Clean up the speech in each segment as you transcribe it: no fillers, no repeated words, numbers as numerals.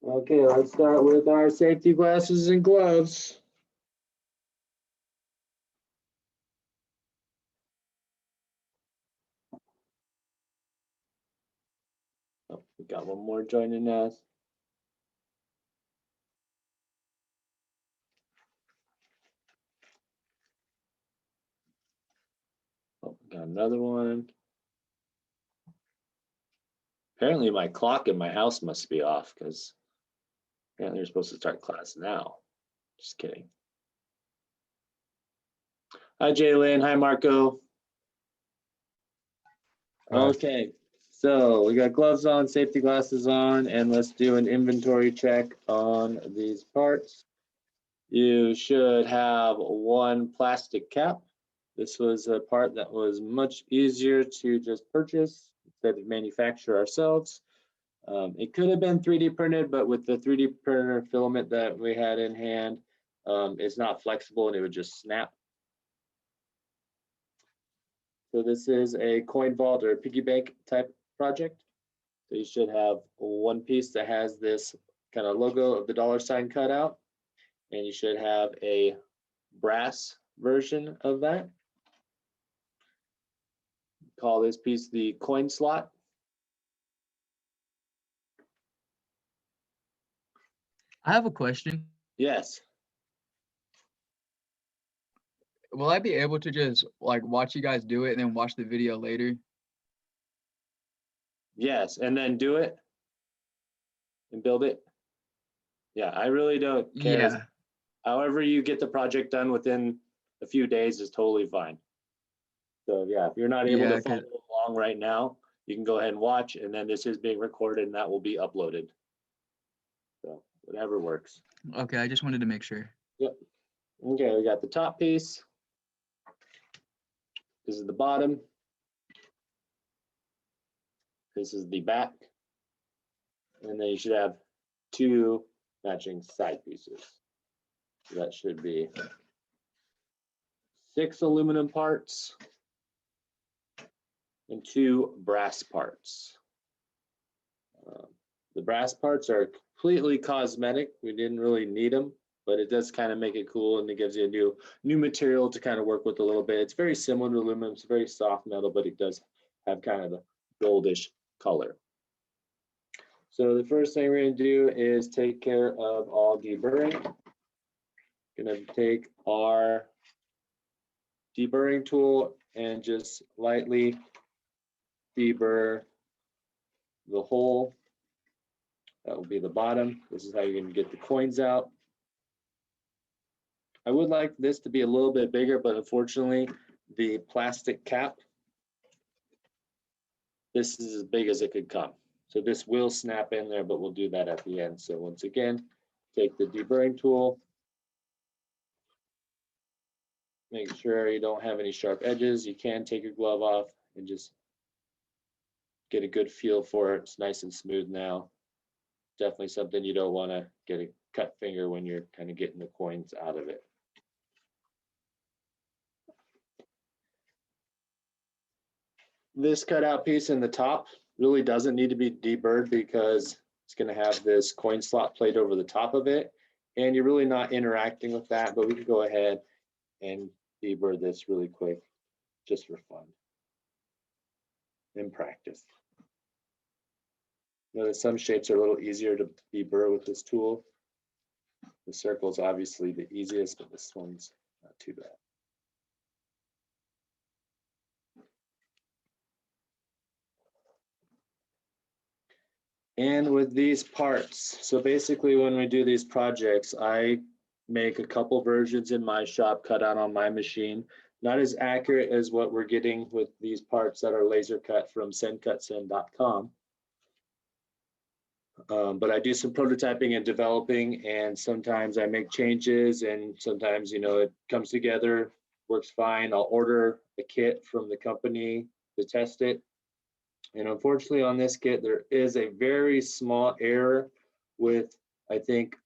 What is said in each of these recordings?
Okay, let's start with our safety glasses and gloves. Oh, we got one more joining us. Oh, we got another one. Apparently my clock in my house must be off because apparently you're supposed to start class now. Just kidding. Hi, Jalen. Hi, Marco. Okay, so we got gloves on, safety glasses on, and let's do an inventory check on these parts. You should have one plastic cap. This was a part that was much easier to just purchase instead of manufacture ourselves. It could have been 3D printed, but with the 3D printer filament that we had in hand, it's not flexible and it would just snap. So this is a coin vault or a piggy bank type project. So you should have one piece that has this kind of logo of the $sign cut out, and you should have a brass version of that. Call this piece the coin slot. I have a question. Yes. Will I be able to just like watch you guys do it and then watch the video later? Yes, and then do it and build it. Yeah, I really don't care. Yeah. However you get the project done within a few days is totally fine. So yeah, if you're not able Yeah, to follow along right now, you can go ahead and watch, and then this is being recorded and that will be uploaded. So whatever works. okay, I just wanted to make sure. Yep. Okay, we got the top piece. This is the bottom. This is the back. And then you should have two matching side pieces. So that should be 6 aluminum parts and 2 brass parts. The brass parts are completely cosmetic. We didn't really need them, but it does kind of make it cool, and it gives you a new material to kind of work with a little bit. It's very similar to aluminum. It's a very soft metal, but it does have kind of a goldish color. So the first thing we're going to do is take care of all deburring. Going to take our deburring tool and just lightly deburr the hole. That will be the bottom. This is how you're going to get the coins out. I would like this to be a little bit bigger, but unfortunately, the plastic cap, this is as big as it could come. So this will snap in there, but we'll do that at the end. So once again, take the deburring tool. Make sure you don't have any sharp edges. You can take your glove off and just get a good feel for it. It's nice and smooth now. Definitely something you don't want to get a cut finger when you're kind of getting the coins out of it. This cutout piece in the top really doesn't need to be deburred because it's going to have this coin slot plate over the top of it, and you're really not interacting with that, but we can go ahead and deburr this really quick just for fun in practice. Notice some shapes are a little easier to deburr with this tool. The circle is obviously the easiest, but this one's not too bad. And with these parts, so basically when we do these projects, I make a couple versions in my shop, cut out on my machine. Not as accurate as what we're getting with these parts that are laser cut from sendcutsend.com. But I do some prototyping and developing, and sometimes I make changes, and sometimes, you know, it comes together, works fine. I'll order a kit from the company to test it. And unfortunately on this kit, there is a very small error with, I think,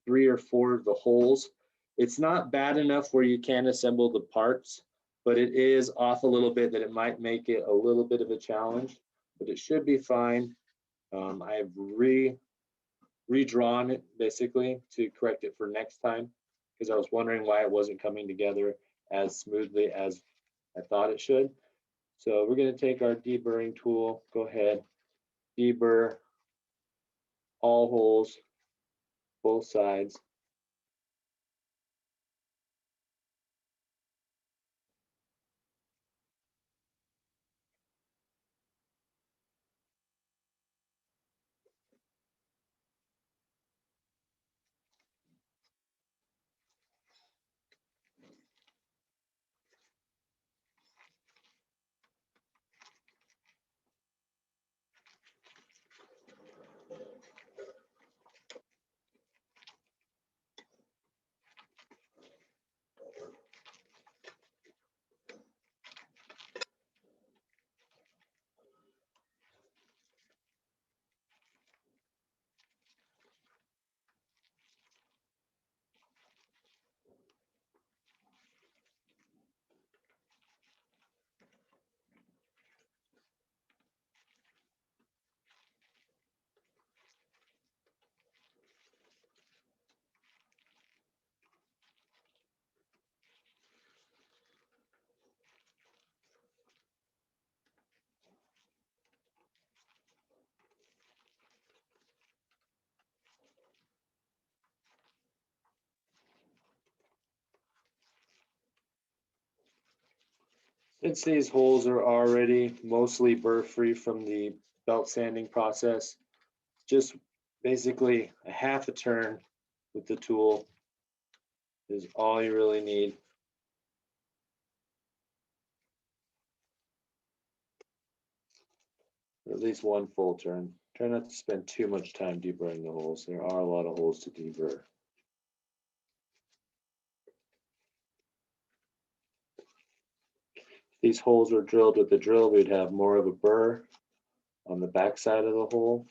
3 or 4 of the holes. It's not bad enough where you can assemble the parts, but it is off a little bit that it might make it a little bit of a challenge, but it should be fine. I've redrawn it basically to correct it for next time, because I was wondering why it wasn't coming together as smoothly as I thought it should. So we're going to take our deburring tool, go ahead, deburr all holes, both sides. Since these holes are already mostly burr free from the belt sanding process, just basically a half a turn with the tool is all you really need. Or at least one full turn. Try not to spend too much time deburring the holes. There are a lot of holes to deburr. If these holes were drilled with the drill, we'd have more of a burr on the back side of the hole.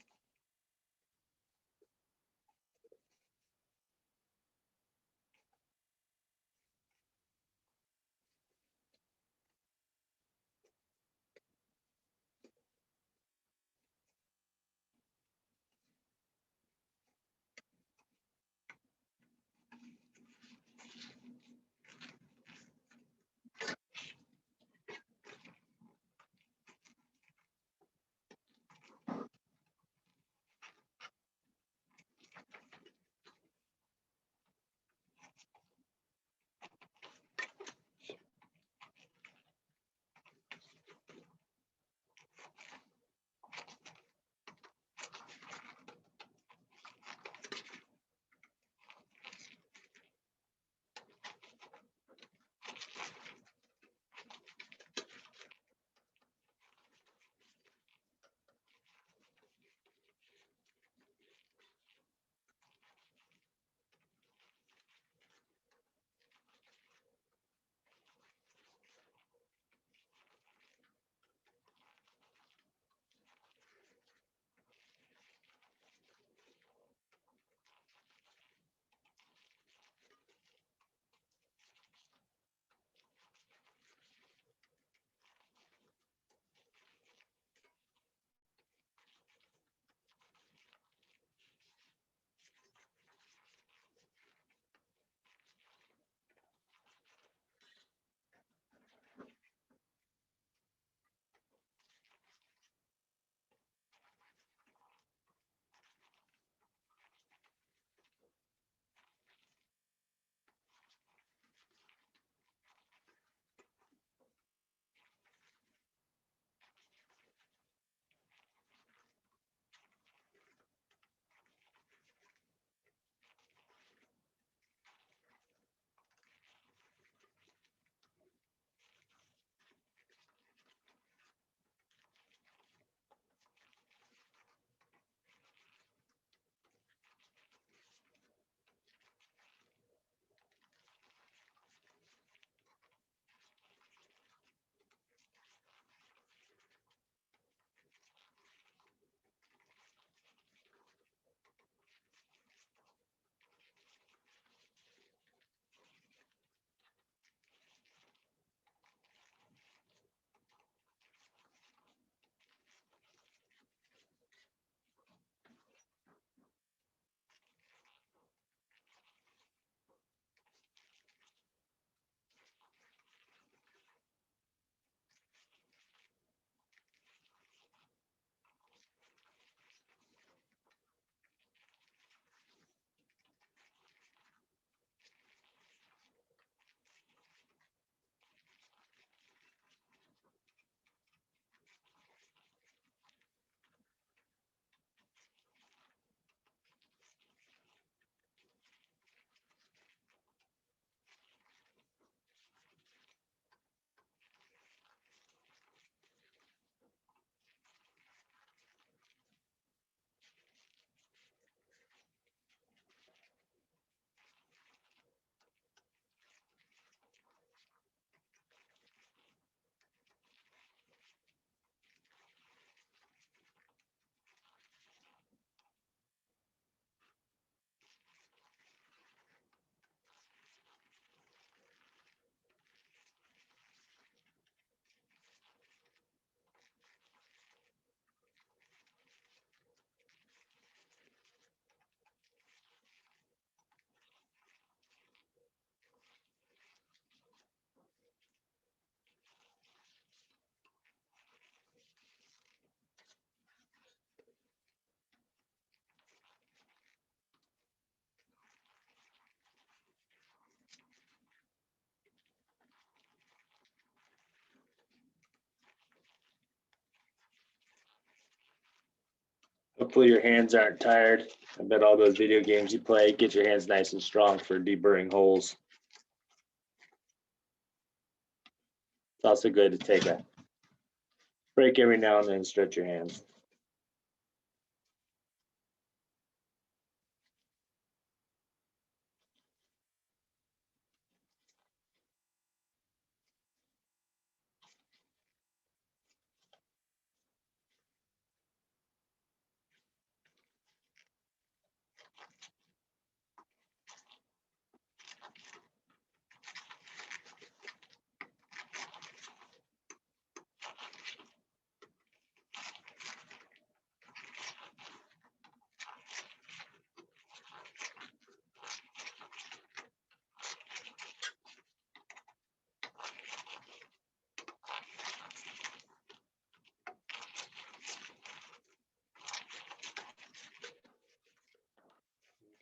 Hopefully your hands aren't tired. I bet all those video games you play get your hands nice and strong for deburring holes. It's also good to take a break every now and then and stretch your hands.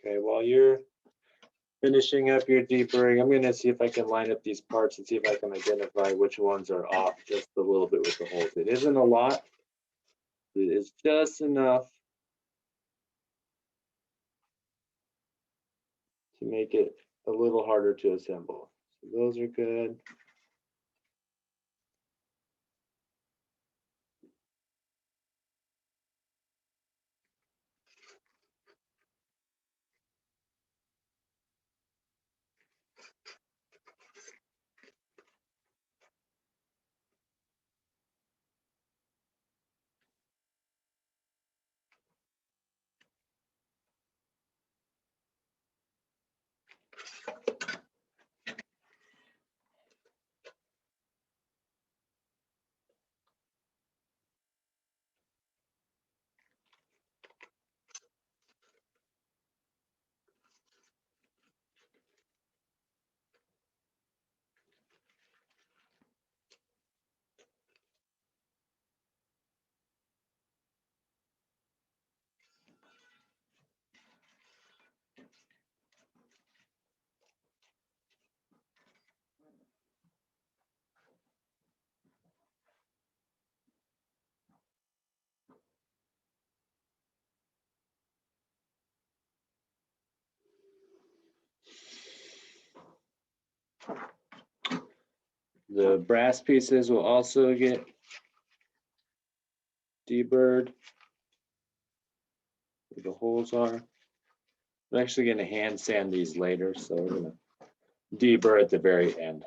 Okay, while you're finishing up your deburring, I'm gonna see if I can line up these parts and see if I can identify which ones are off just a little bit with the holes. It isn't a lot. It is just enough to make it a little harder to assemble. So those are good. The brass pieces will also get deburred where the holes are. I'm actually gonna hand sand these later, so we're gonna deburr at the very end.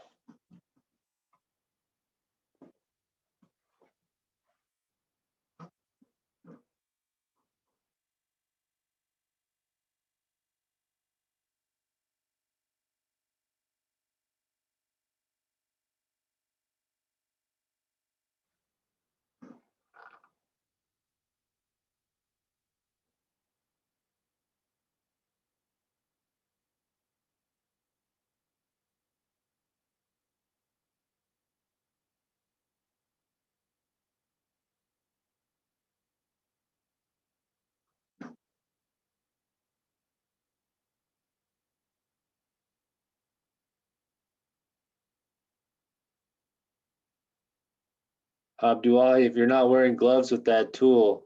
Abdullah, if you're not wearing gloves with that tool,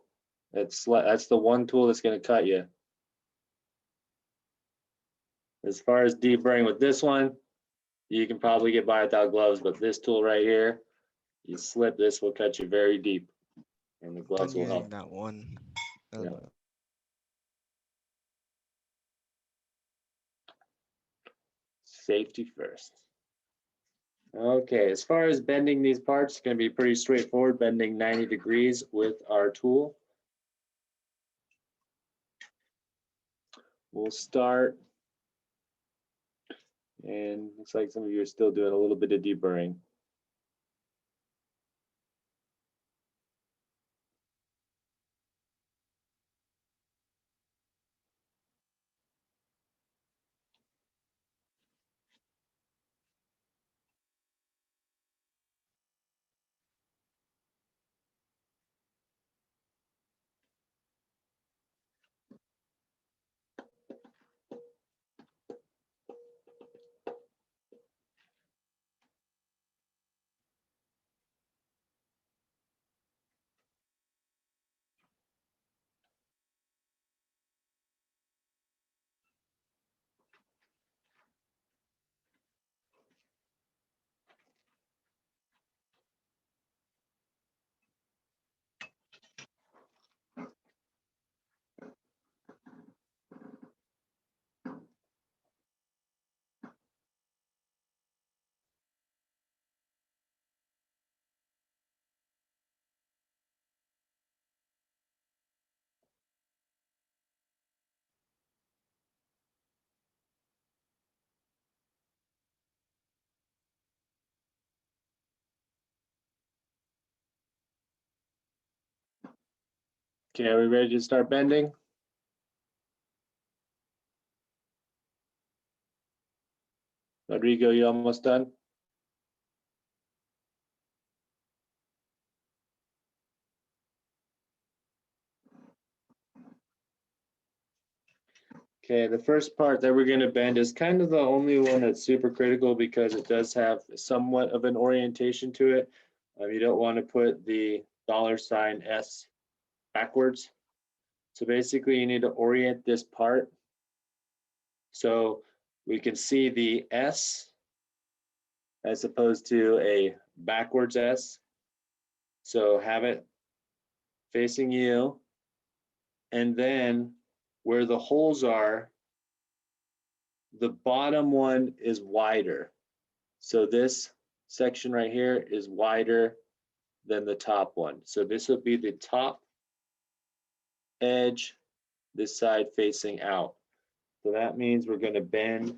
that's the one tool that's gonna cut you. As far as deburring with this one, you can probably get by without gloves, but this tool right here, you slip, this will cut you very deep, and the Done gloves will using help. that one. Yeah. Safety first. Okay, as far as bending these parts, it's gonna be pretty straightforward, bending 90 degrees with our tool. We'll start, and looks like some of you are still doing a little bit of deburring. Okay, are we ready to start bending? Rodrigo, you almost done? Okay, the first part that we're gonna bend is kind of the only one that's super critical because it does have somewhat of an orientation to it. You don't want to put the $ S backwards. So basically you need to orient this part so we can see the S as opposed to a backwards S. So have it facing you, and then where the holes are, the bottom one is wider. So this section right here is wider than the top one. So this will be the top edge, this side facing out. So that means we're going to bend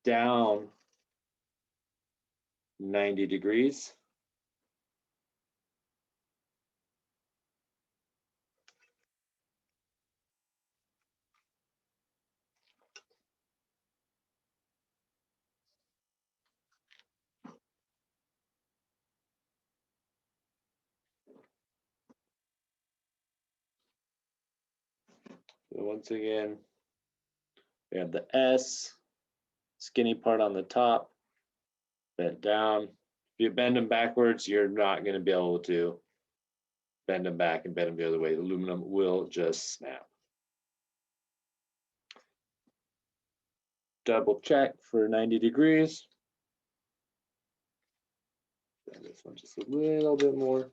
down 90 degrees. So once again, we have the S, skinny part on the top, bent down. If you bend them backwards, you're not going to be able to bend them back and bend them the other way. The aluminum will just snap. Double check for 90 degrees. Bend this one just a little bit more.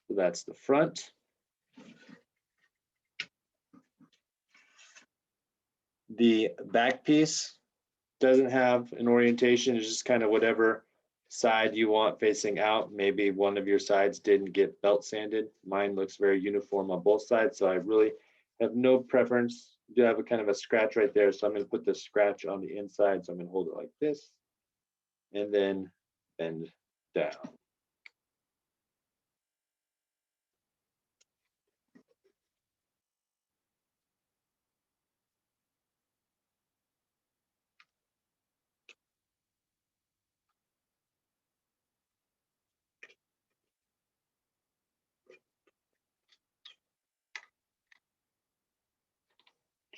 So that's the front. The back piece doesn't have an orientation. It's just kind of whatever side you want facing out. Maybe one of your sides didn't get belt sanded. Mine looks very uniform on both sides, so I really have no preference. I do have a kind of a scratch right there, so I'm going to put the scratch on the inside. So I'm going to hold it like this and then bend down.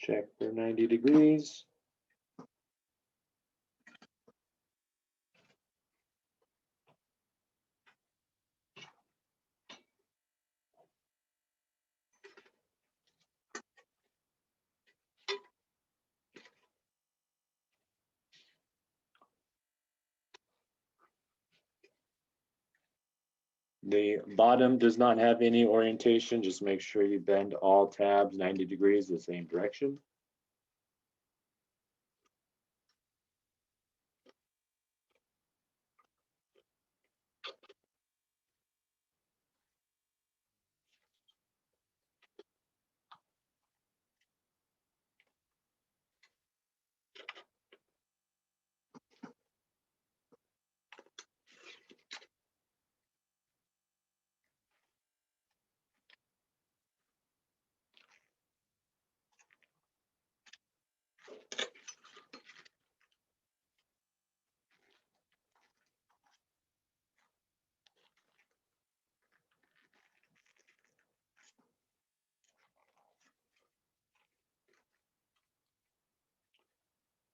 Check for 90 degrees. The bottom does not have any orientation. Just make sure you bend all tabs 90 degrees the same direction.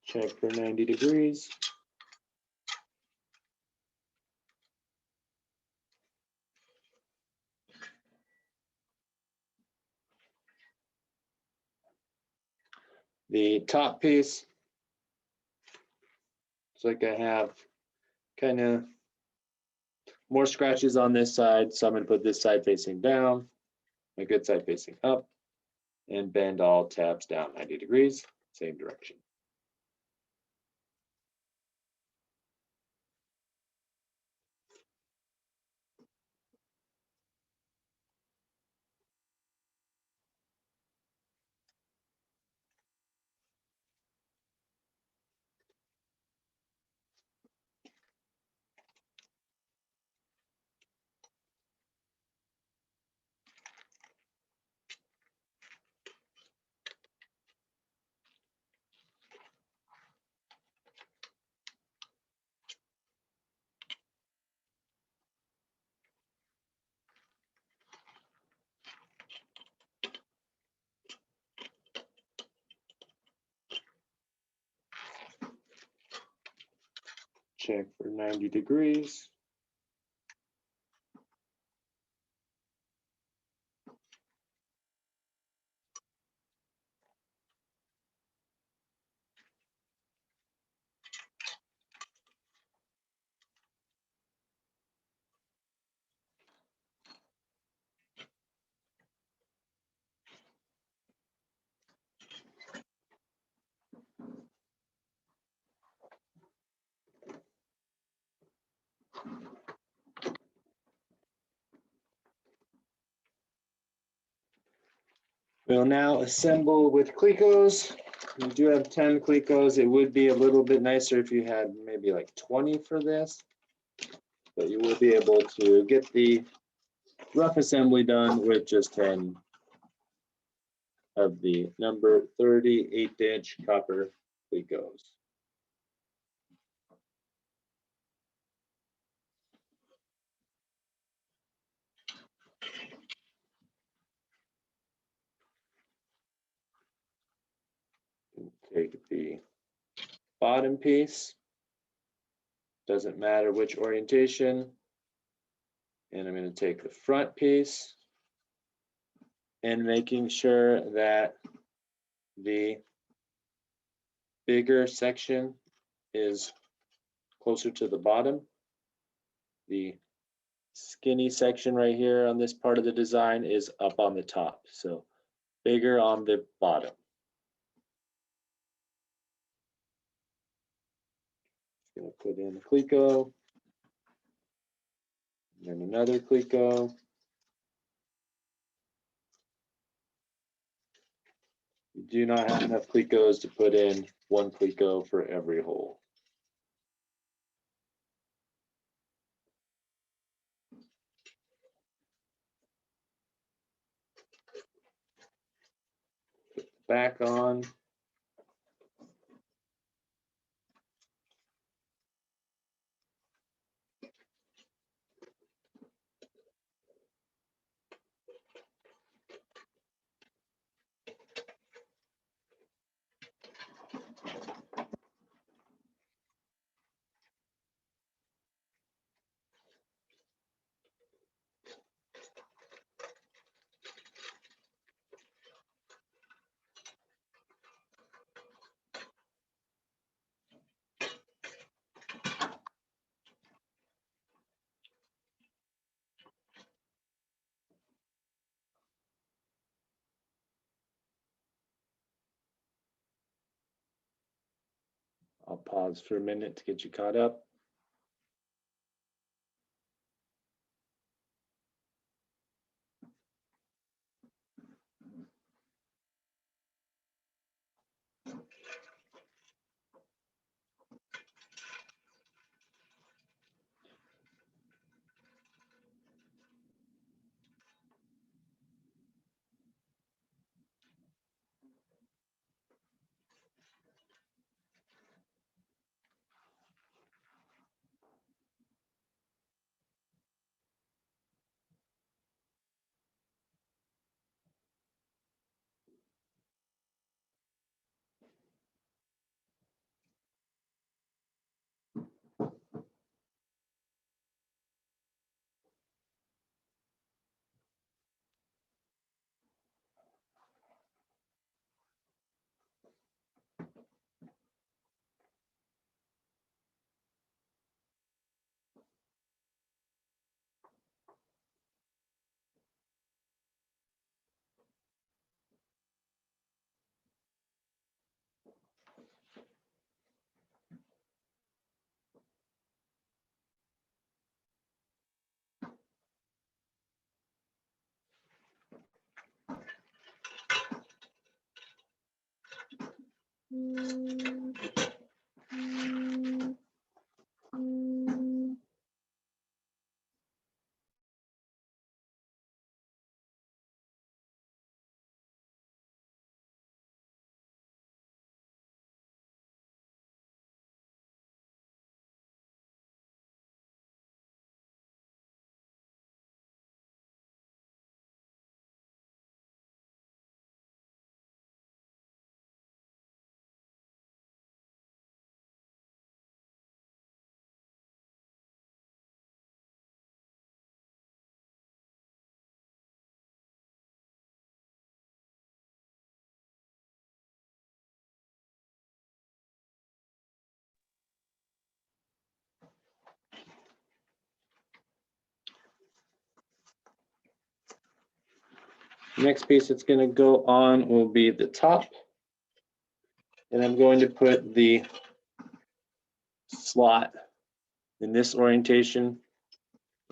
Check for 90 degrees. The top piece, it's like I have kind of more scratches on this side, so I'm going to put this side facing down, my good side facing up, and bend all tabs down 90 degrees, same direction. check for 90 degrees. We'll now assemble with Clecos. We do have 10 Clecos. It would be a little bit nicer if you had maybe like 20 for this, but you will be able to get the rough assembly done with just 10 of the number 38-inch copper Clecos. Take the bottom piece, doesn't matter which orientation, and I'm going to take the front piece and making sure that the bigger section is closer to the bottom. The skinny section right here on this part of the design is up on the top, so bigger on the bottom. Gonna put in a Cleco, and another Cleco. You do not have enough Clecos to put in one Cleco for every hole. Put the back on. I'll pause for a minute to get you caught up. Next piece that's going to go on will be the top. And I'm going to put the slot in this orientation.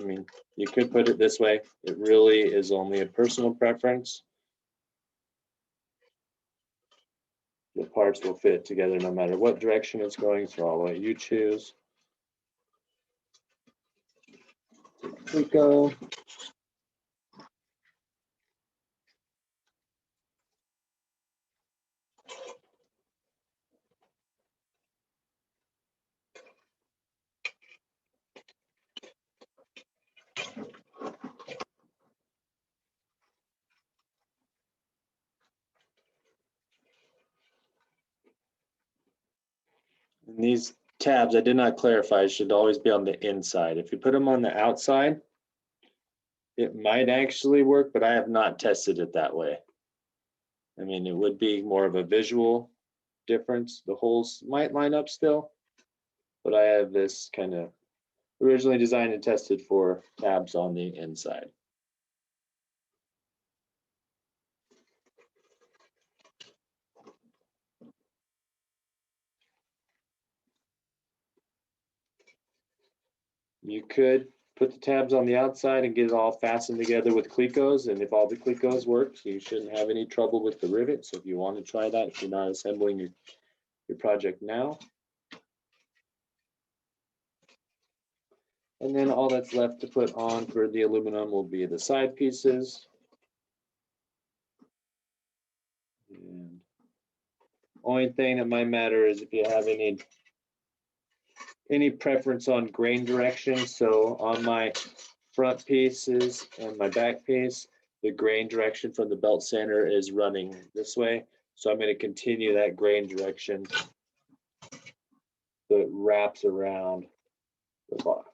I mean, you could put it this way. It really is only a personal preference. The parts will fit together no matter what direction it's going, so I'll let you choose. Here we go. And these tabs, I did not clarify, should always be on the inside. If you put them on the outside, it might actually work, but I have not tested it that way. I mean, it would be more of a visual difference. The holes might line up still, but I have this kind of originally designed and tested for tabs on the inside. You could put the tabs on the outside and get it all fastened together with Clecos, and if all the Clecos work, you shouldn't have any trouble with the rivet. So if you want to try that, if you're not assembling your project now. And then all that's left to put on for the aluminum will be the side pieces. And only thing that might matter is if you have any preference on grain direction. So on my front pieces and my back piece, the grain direction from the belt sander is running this way. So I'm going to continue that grain direction that wraps around the box.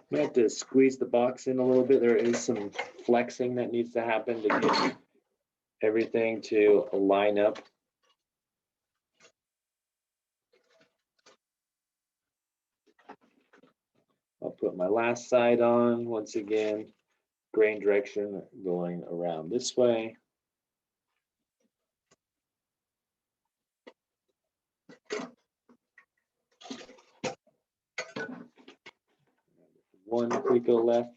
You have to squeeze the box in a little bit. There is some flexing that needs to happen to get everything to line up. I'll put my last side on once again, grain direction going around this way. One Cleco left.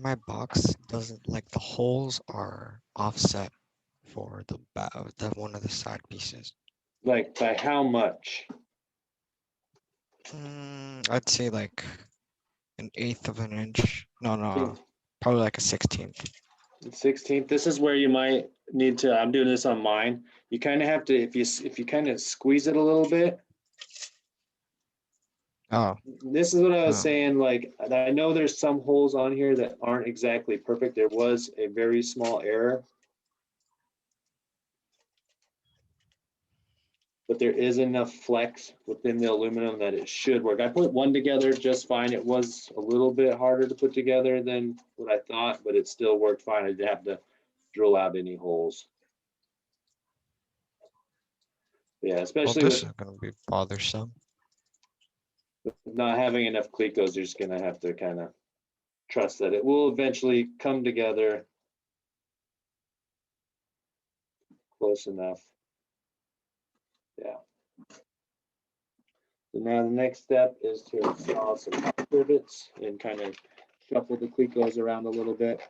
My box doesn't, like, the holes are offset for the one of the side pieces. Like by how much? I'd say like an eighth of an inch. No, probably like a 16th. 16th. This is where you might need to. I'm doing this on mine. You kind of have to, if you kind of squeeze it a little bit. Oh, This is what I was Oh. saying. Like, I know there's some holes on here that aren't exactly perfect. There was a very small error, but there is enough flex within the aluminum that it should work. I put one together just fine. It was a little bit harder to put together than what I thought, but it still worked fine. I didn't have to drill out any holes. Yeah, well, especially this with is gonna be bothersome. not having enough Clecos, you're just gonna have to kind of trust that it will eventually come together close enough. Yeah. So now the next step is to install some rivets and kind of shuffle the Clecos around a little bit.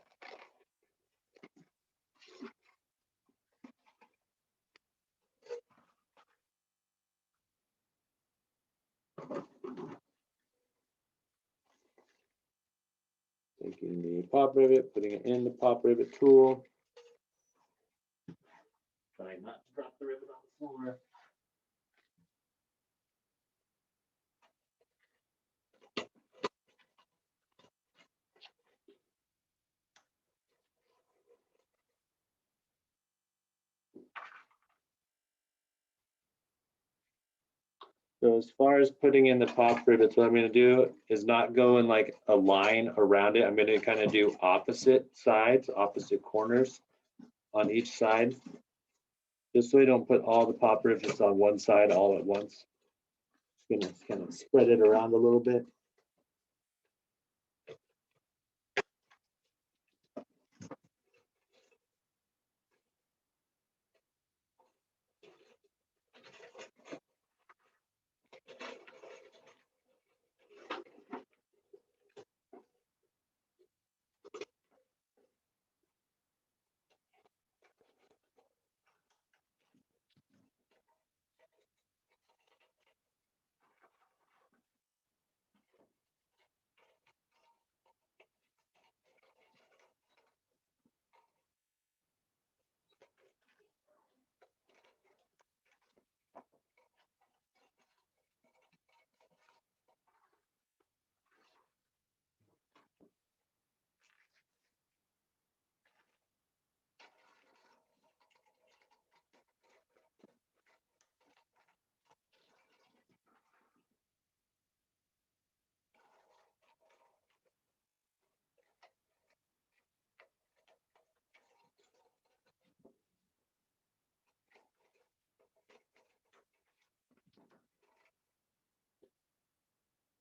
Taking the pop rivet, putting it in the pop rivet tool. Trying not to drop the rivet on the floor. So as far as putting in the pop rivets, what I'm gonna do is not go in like a line around it. I'm gonna kind of do opposite sides, opposite corners on each side. Just so we don't put all the pop rivets on one side all at once. Just gonna kind of spread it around a little bit.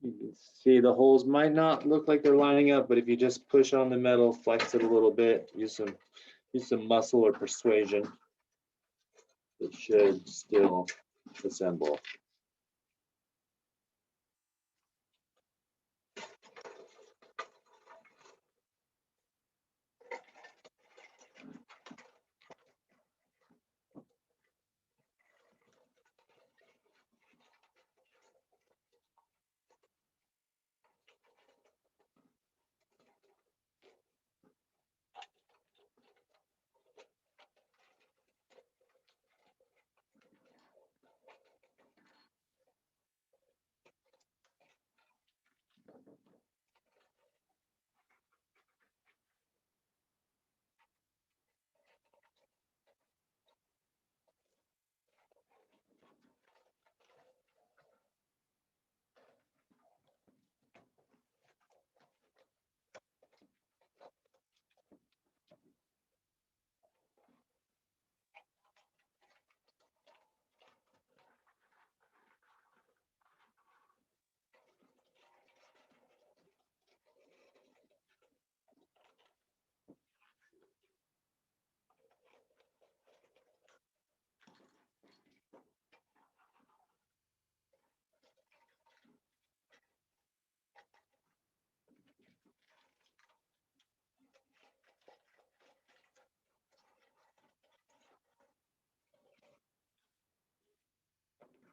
You can see the holes might not look like they're lining up, but if you just push on the metal, flex it a little bit, use some muscle or persuasion, it should still assemble.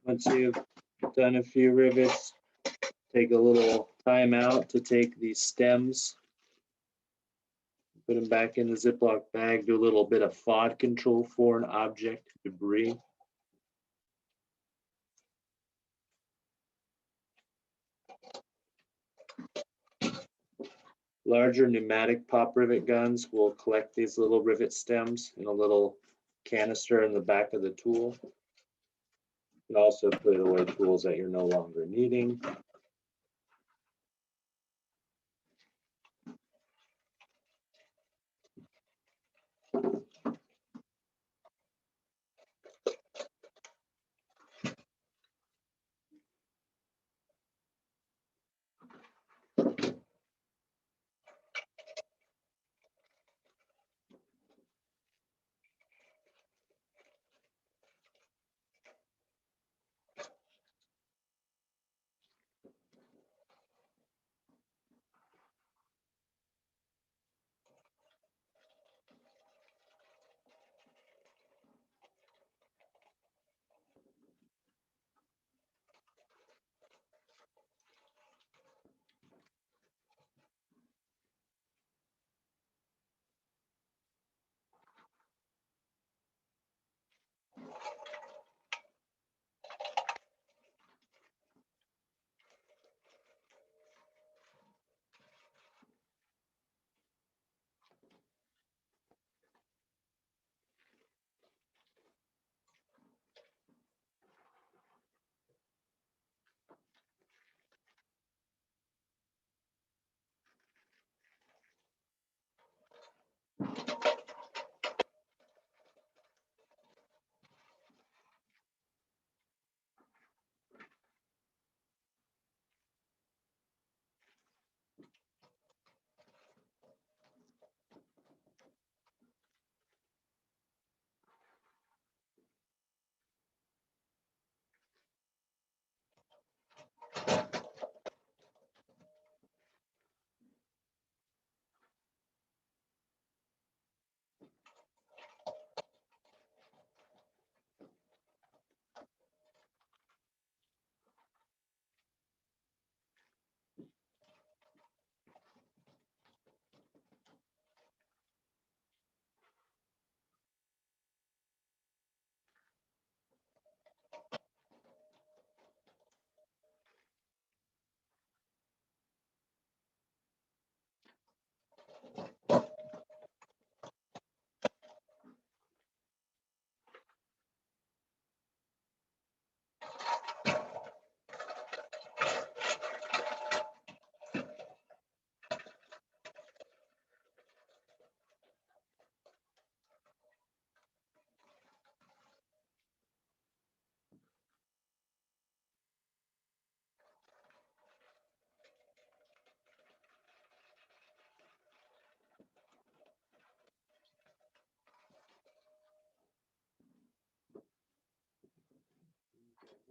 Once you've done a few rivets, take a little time out to take these stems, put them back in the Ziploc bag, do a little bit of FOD control, foreign object debris. Larger pneumatic pop rivet guns will collect these little rivet stems in a little canister in the back of the tool. You can also put away tools that you're no longer needing.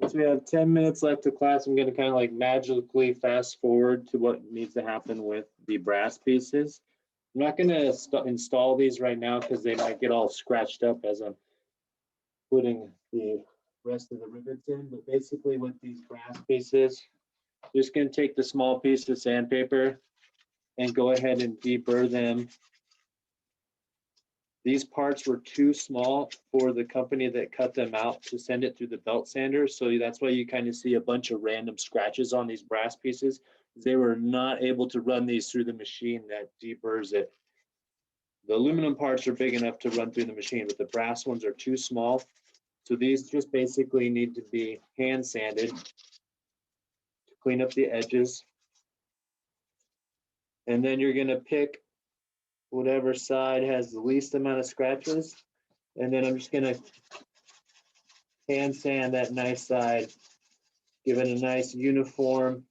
Since we have 10 minutes left of class, I'm gonna kind of like magically fast forward to what needs to happen with the brass pieces. I'm not gonna install these right now because they might get all scratched up as I'm putting the rest of the rivets in, but basically with these brass pieces, just gonna take the small piece of sandpaper and go ahead and deburr them. These parts were too small for the company that cut them out to send it through the belt sander. So that's why you kind of see a bunch of random scratches on these brass pieces. They were not able to run these through the machine that deburrs it. The aluminum parts are big enough to run through the machine, but the brass ones are too small. So these just basically need to be hand sanded to clean up the edges. And then you're gonna pick whatever side has the least amount of scratches. And then I'm just gonna hand sand that nice side, give it a nice uniform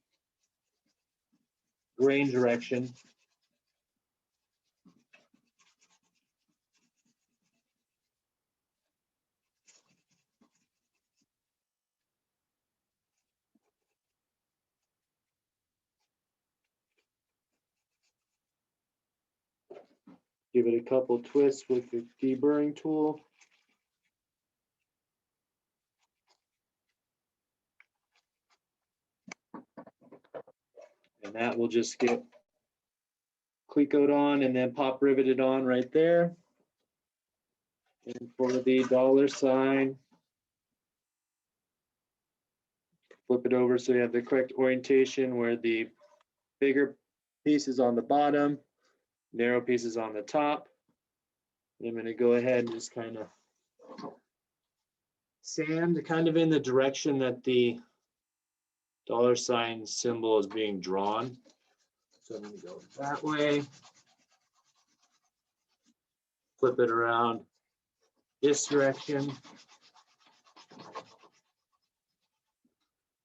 grain direction. Give it a couple twists with the deburring tool. And that will just get clecoed on and then pop riveted on right there. And for the dollar sign, flip it over so you have the correct orientation where the bigger piece is on the bottom, narrow piece is on the top. And I'm gonna go ahead and just kind of sand kind of in the direction that the dollar sign symbol is being drawn. So I'm gonna go that way. Flip it around this direction.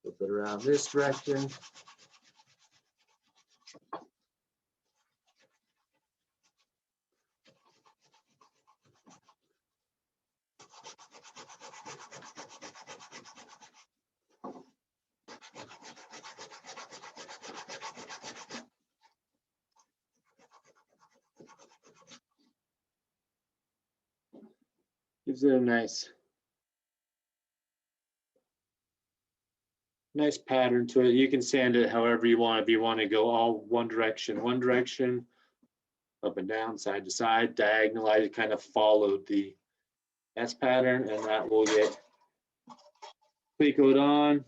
Flip it around this direction. Gives it a nice pattern to it. You can sand it however you want. If you want to go all one direction, up and down, side to side, diagonal, I kind of followed the S pattern, and that will get clecoed on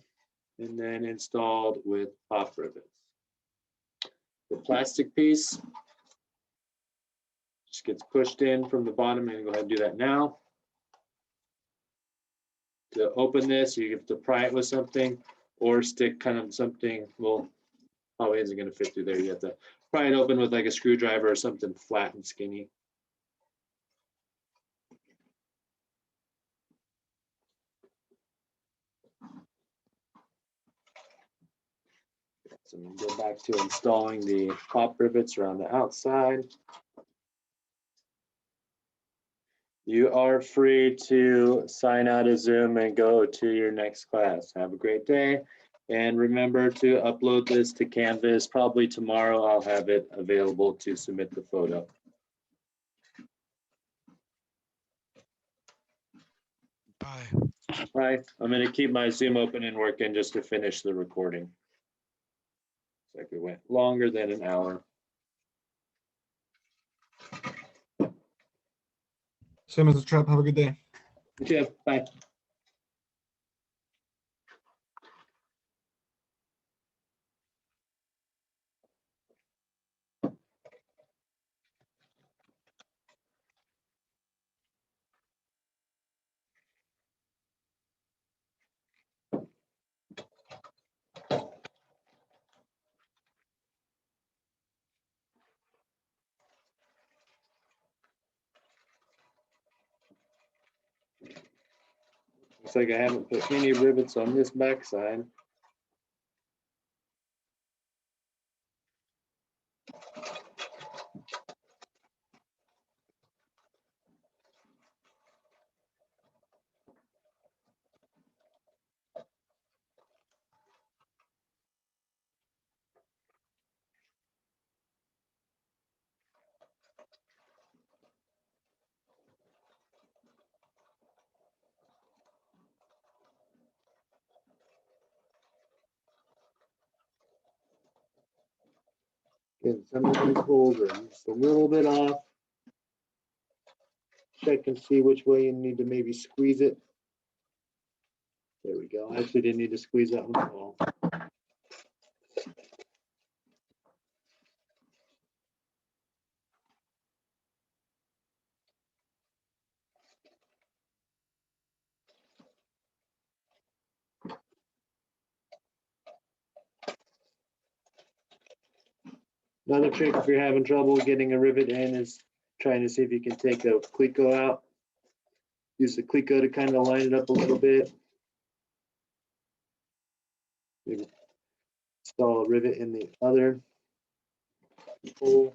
and then installed with pop rivets. The plastic piece just gets pushed in from the bottom, and go ahead and do that now. To open this, you have to pry it with something or stick kind of something, well, probably isn't going to fit through there. You have to pry it open with like a screwdriver or something flat and skinny. So I'm gonna go back to installing the pop rivets around the outside. You are free to sign out of Zoom and go to your next class. Have a great day. And remember to upload this to Canvas. Probably tomorrow I'll have it available to submit the photo. Bye. Bye. I'm gonna keep my Zoom open and working just to finish the recording. Looks like we went longer than an hour. Same as the trap. Have a good day. Yeah, bye. Looks like I haven't put any rivets on this backside. Getting some of these holes are just a little bit off. Check and see which way you need to maybe squeeze it. There we go. I actually didn't need to squeeze that one at all. Another trick if you're having trouble getting a rivet in is trying to see if you can take the Cleco out. Use the Cleco to kind of line it up a little bit. Maybe install a rivet in the other hole.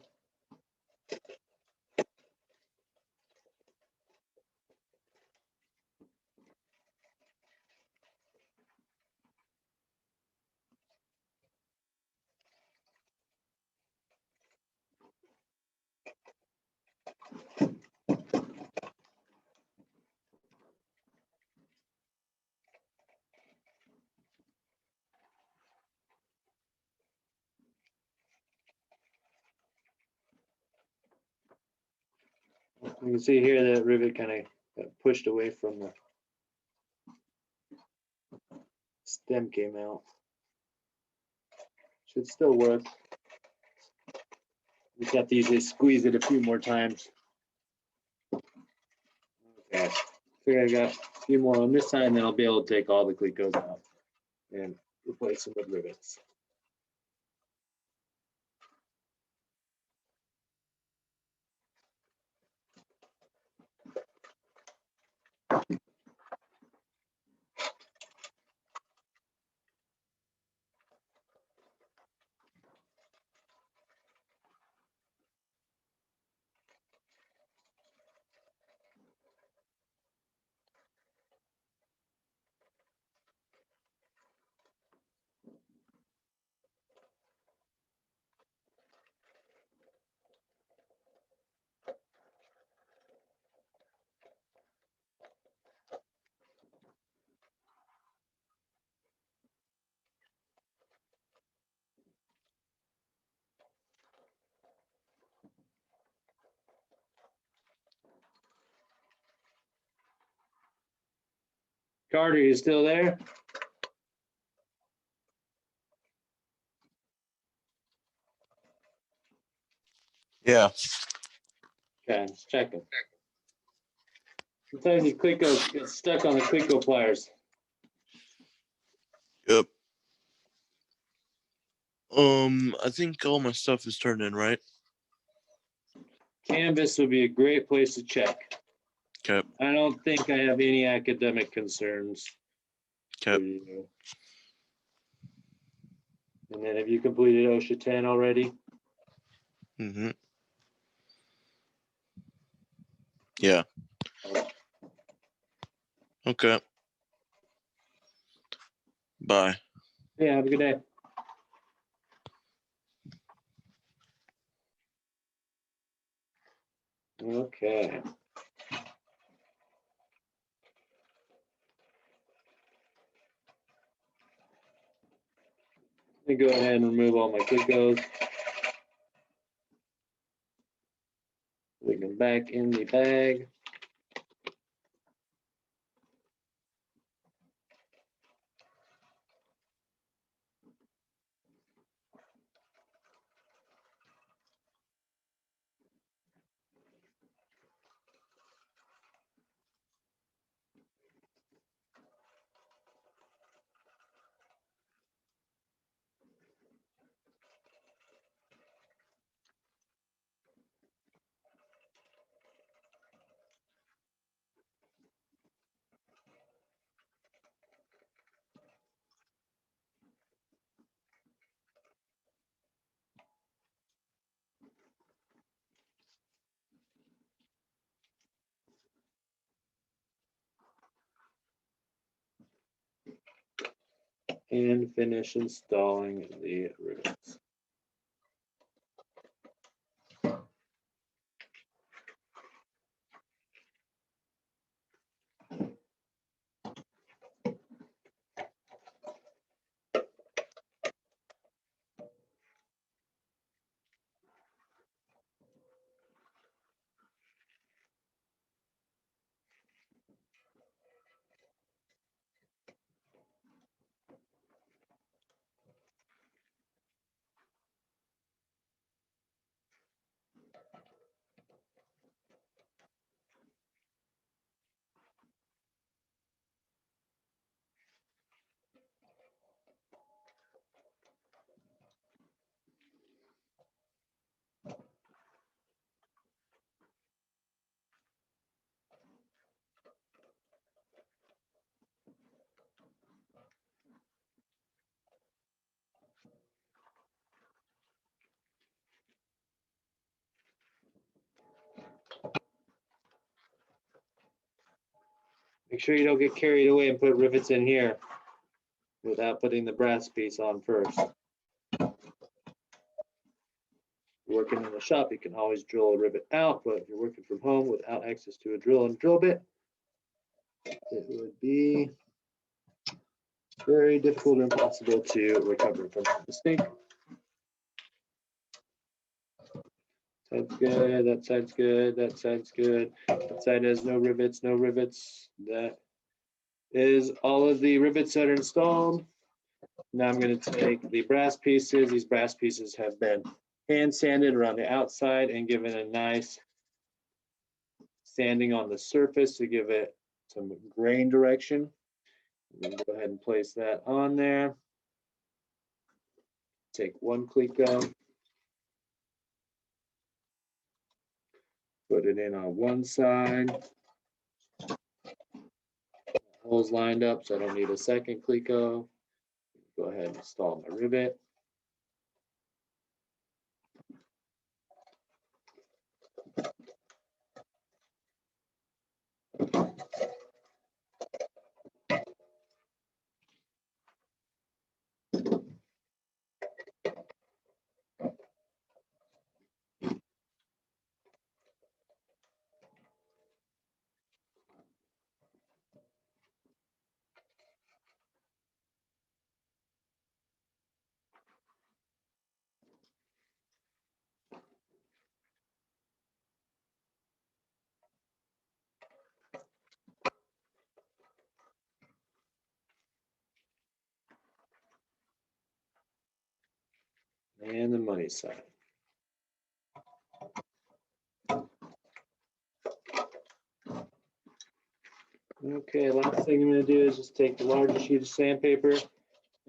You can see here that rivet kind of got pushed away from the stem came out. Should still work. Just have to usually squeeze it a few more times. Okay, I got a few more on this side, and then I'll be able to take all the Clecos out and replace them with rivets. Carter, you still there? Yeah. Okay, just checking. Sometimes your Cleco gets stuck on the Cleco pliers. Yep. I think all my stuff is turned in, right? Canvas would be a great place to check. Okay. I don't think I have any academic concerns. for Okay. you. And then have you completed OSHA 10 already? Mm-hmm. Yeah. Okay. Bye. Yeah, have a good day. Okay. Let me go ahead and remove all my Clicos. Put them back in the bag. And finish installing the rivets. Make sure you don't get carried away and put rivets in here without putting the brass piece on first. Working in the shop, you can always drill a rivet out, but if you're working from home without access to a drill and drill bit, it would be very difficult or impossible to recover from that mistake. Side's good, that side's good, that side's good. That side has no rivets, no rivets. That is all of the rivets that are installed. Now I'm going to take the brass pieces. These brass pieces have been hand sanded around the outside and given a nice sanding on the surface to give it some grain direction. Go ahead and place that on there. Take one Cleco, put it in on one side. Holes lined up, so I don't need a second Cleco. Go ahead and install my rivet. And the money side. Okay, last thing I'm going to do is just take the largest sheet of sandpaper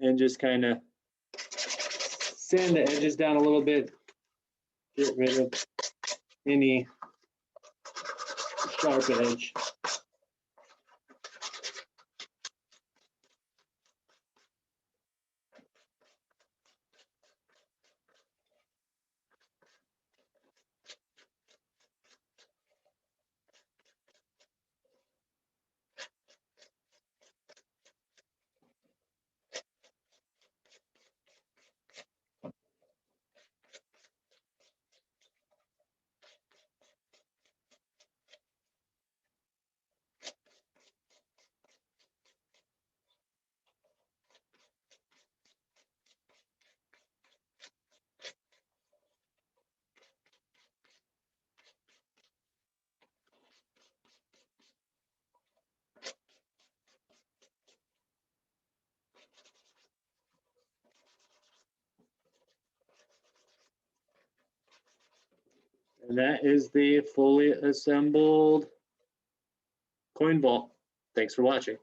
and just kind of sand the edges down a little bit. Get rid of any sharp edge. And that is the fully assembled coin vault. Thanks for watching.